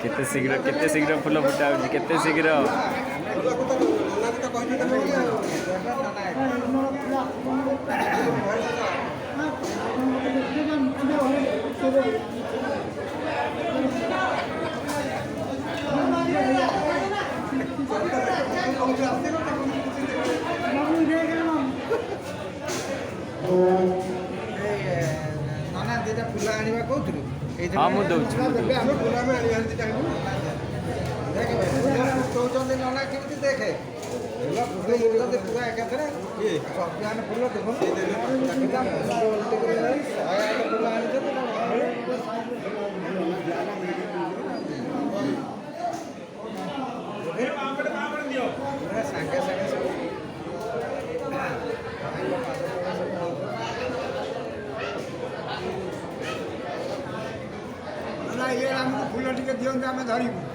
केते शीघ्र फुल फुटा केते शीघ्र नाना दुटा फुल आनिबा कहउथुरु हाँ मुझे दूसरी कौन नाना केमती देखे पूरा एकाथरे सब फुल देखो फुल आनी सागे सागे सब ये फुल टे दिखाते आम धरबू